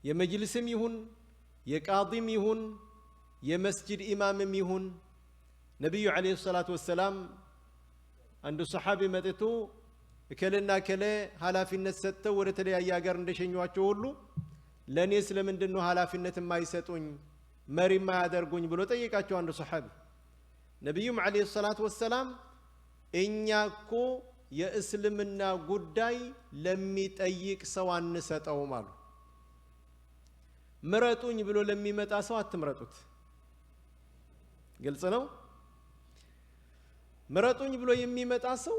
የመጅልስም ይሁን የቃዲም ይሁን የመስጂድ ኢማምም ይሁን ነብዩ አለይሂ ሰላቱ ወሰላም አንዱ ሰሃቢ መጥቶ እከለና ከለ ኃላፊነት ሰጥተው ወደ ተለያየ ሀገር እንደሸኙዋቸው ሁሉ ለኔ ስለምንድነው ኃላፊነት የማይሰጡኝ መሪ የማያደርጉኝ ብሎ ጠየቃቸው አንዱ ሰሃቢ ነብዩም አለይሂ ሰላቱ ወሰላም እኛኮ የእስልምና ጉዳይ ለሚጠይቅ ሰው አንሰጠውም አሉ ምረጡኝ ብሎ ለሚመጣ ሰው አትምረጡት ግልጽ ነው ምረጡኝ ብሎ የሚመጣ ሰው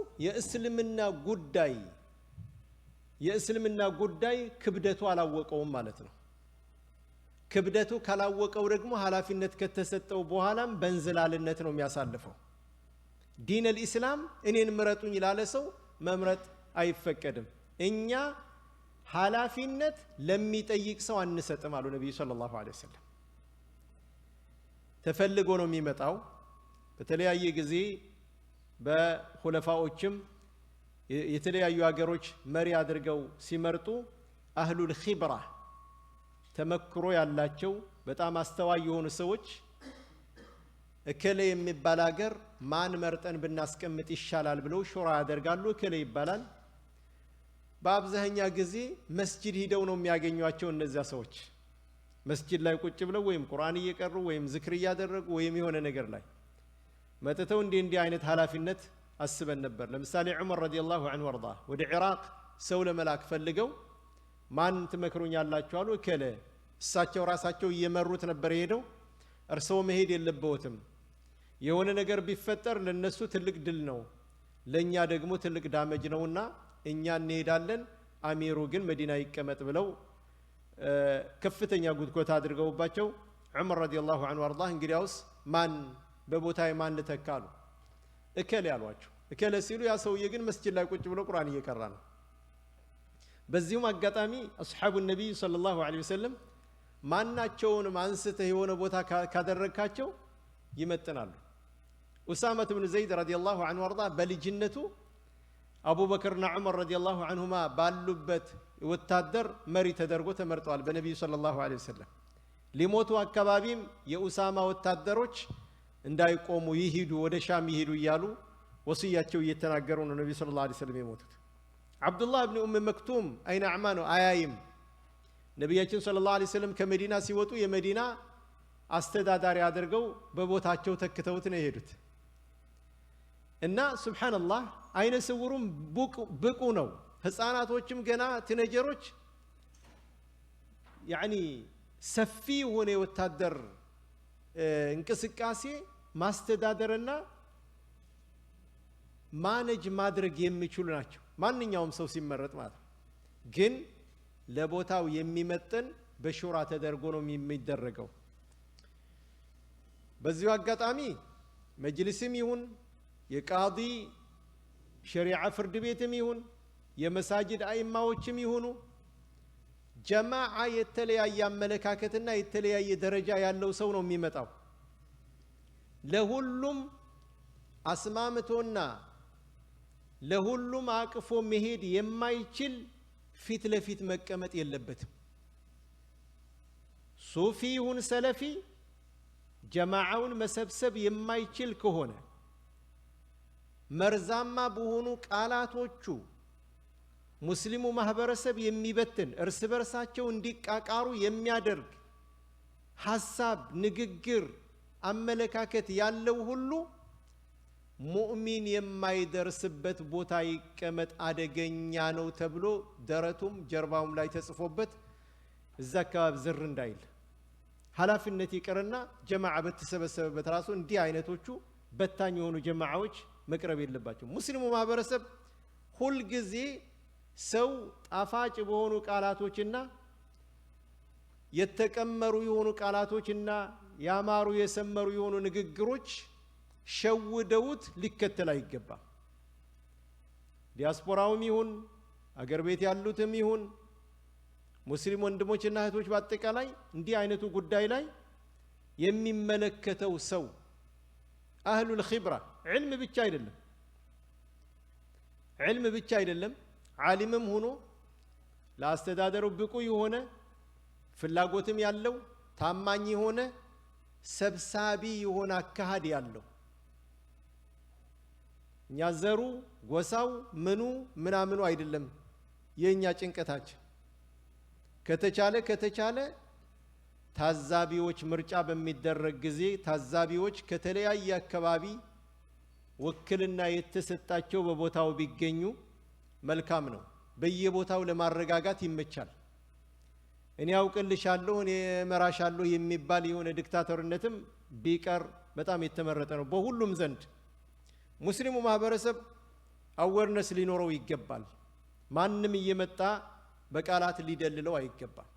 የእስልምና ጉዳይ ክብደቱ አላወቀውም ማለት ነው ክብደቱ ካላወቀው ደግሞ ኃላፊነት ከተሰጠው በኋላም በእንዝላልነት ነው የሚያሳልፈው ዲን الاسلام እኔን ምረጡኝ ላለ ሰው መምረጥ አይፈቀድም እኛ ኃላፊነት ለሚጠይቅ ሰው አንሰጥም አሉ ነብዩ ሰለላሁ ዐለይሂ ወሰለም ተፈልጎ ነው የሚመጣው በተለያየ ጊዜ በኹለፋዎችም የተለያዩ ሀገሮች መሪ አድርገው ሲመርጡ አህሉል ኺብራ ተመክሮ ያላቸው በጣም አስተዋይ የሆኑ ሰዎች እከለ የሚባል ሀገር ማን መርጠን ብናስቀምጥ ይሻላል ብለው ሹራ ያደርጋሉ እከለ ይባላል በአብዛኛ ጊዜ መስጂድ ሄደው ነው የሚያገኙአቸው እነዚያ ሰዎች መስጂድ ላይ ቁጭ ብለው ወይም ቁርአን እየቀሩ ወይም ዝክር እያደረጉ ወይም የሆነ ነገር ላይ መተተው እንዲህ አይነት ኃላፊነት አስበን ነበር ለምሳሌ ዑመር ረዲየላሁ ዐንሁ ወርዳ ወደ ኢራቅ ሰው ለመላክ ፈልገው ማን ትመክሩኛላችሁ አሉ እከለ እሳቸው ራሳቸው እየመሩት ነበር ሄደው እርሰው መሄድ የለበውትም የሆነ ነገር ቢፈጠር ለነሱ ትልቅ ድል ነው ለኛ ደግሞ ትልቅ ዳመጅ ነውና እኛ እንሄዳለን አሚሩ ግን መዲና ይቀመጥ ብለው ከፍተኛ ጉድኮታ አድርገውባቸው ዑመር ረዲየላሁ ዐንሁ ወርዳ እንግዲያውስ ማን በቦታዬ ማን ተካሉ እከለ ያሏቸው እከለ ሲሉ ያ ሰውዬ ግን መስጂድ ላይ ቁጭ ብሎ ቁርአን እየቀራ ነው በዚሁም አጋጣሚ አስሐቡ ነብይ ሰለላሁ ዐለይሂ ወሰለም ማናቸውንም አንስተህ የሆነ ቦታ ካደረካቸው ይመጥናሉ ኡሳማ ኢብኑ ዘይድ ረዲየላሁ ዐንሁ ወርዳ በልጅነቱ አቡበከርና ዑመር ረዲየላሁ ዐንሁማ ባሉበት ወታደር መሪ ተደርጎ ተመርጠዋል በነብዩ ሰለላሁ ዐለይሂ ወሰለም ሊሞቱ አካባቢም የኡሳማ ወታደሮች እንዳይቆሙ ይሄዱ ወደ ሻም ይሄዱ እያሉ ወሲያቸው እየተናገሩ ነው ነብዩ ሰለላሁ ዐለይሂ ወሰለም የሞቱት አብዱላህ ኢብኑ ኡም መክቱም አይነ አዕማኑ አያይም ነብያችን ሰለላሁ ዐለይሂ ወሰለም ከመዲና ሲወጡ የመዲና አስተዳዳሪ አድርገው በቦታቸው ተክተውት ነው የሄዱት እና ሱብሃንአላህ አይነ ስውሩም ብቁ ነው ህፃናቶችም ገና ቲኔጀሮች ያኒ ሰፊ ሆነ ወታደር እንቅስቃሴ ማስተዳደርና ማኔጅ ማድረግ የሚችሉ ናቸው ማንኛውም ሰው ሲመረጥ ማለት ግን ለቦታው የሚመጥን በሹራ ተደርጎ ነው የሚደረገው በዚሁ አጋጣሚ መጅልስም ይሁን የቃዲ ሸሪዓ ፍርድ ቤትም ይሁን የመሳጅድ አይማዎችም ይሁኑ ጀማዓ የተለያየ አመለካከትና የተለያየ ደረጃ ያለው ሰው ነው የሚመጣው ለሁሉም አስማምቶና ለሁሉም አቅፎ መሄድ የማይችል ፊት ለፊት መቀመጥ የለበትም ሱፊ ይሁን ሰለፊ ጀማዓውን መሰብሰብ የማይችል ከሆነ መርዛማ በሆኑ ቃላቶቹ ሙስሊሙ ማህበረሰብ የሚበትን እርስ በርሳቸው እንዲቃቃሩ የሚያደርግ ሐሳብ ንግግር አመለካከት ያለው ሁሉ ሙእሚን የማይደርስበት ቦታ ይቀመጥ አደገኛ ነው ተብሎ ደረቱም ጀርባውም ላይ ተጽፎበት እዛ አካባቢ ዝር እንዳይል ኃላፊነት ይቀርና ጀማዓ በተሰበሰበበት ራሱ እንዲህ አይነቶቹ በታኝ የሆኑ ጀማዓዎች መቅረብ የለባቸው ሙስሊሙ ማህበረሰብ ሁሉ ጊዜ ሰው ጣፋጭ በሆኑ ቃላቶችና የተቀመሩ የሆኑ ቃላቶችና ያማሩ የሰመሩ የሆኑ ንግግሮች ሸውደውት ሊከተል አይገባም ዲያስፖራውም ይሁን አገር ቤት ያሉትም ይሁን ሙስሊም ወንድሞችና እህቶች በአጠቃላይ እንዲህ አይነቱ ጉዳይ ላይ የሚመለከተው ሰው አህሉል ኺብራ ዒልም ብቻ አይደለም ዓሊምም ሆኖ ለአስተዳደሩ ብቁ የሆነ ፍላጎትም ያለው ታማኝ የሆነ ሰብሳቢ የሆነ አካሃድ ያለው እኛ ዘሩ ጎሳው ምኑ ምናምኑ አይደለም የኛ ጭንቀታችን ከተቻለ ታዛቢዎች ምርጫ በሚደረግ ጊዜ ታዛቢዎች ከተለያየ አካባቢ ወክልና የተሰጣቸው በቦታው ቢገኙ መልካም ነው በየቦታው ለማረጋጋት ይመቻል እኔ አውቅልሻለሁ እኔ መራሻለሁ የሚባል የሆነ ዲክታተርነትም ቢቀር በጣም የተመረጠ ነው በሁሉም ዘንድ ሙስሊሙ ማህበረሰብ አወርነስ ሊኖረው ይገባል ማንንም እየመጣ በቃላት ሊደልለው አይገባም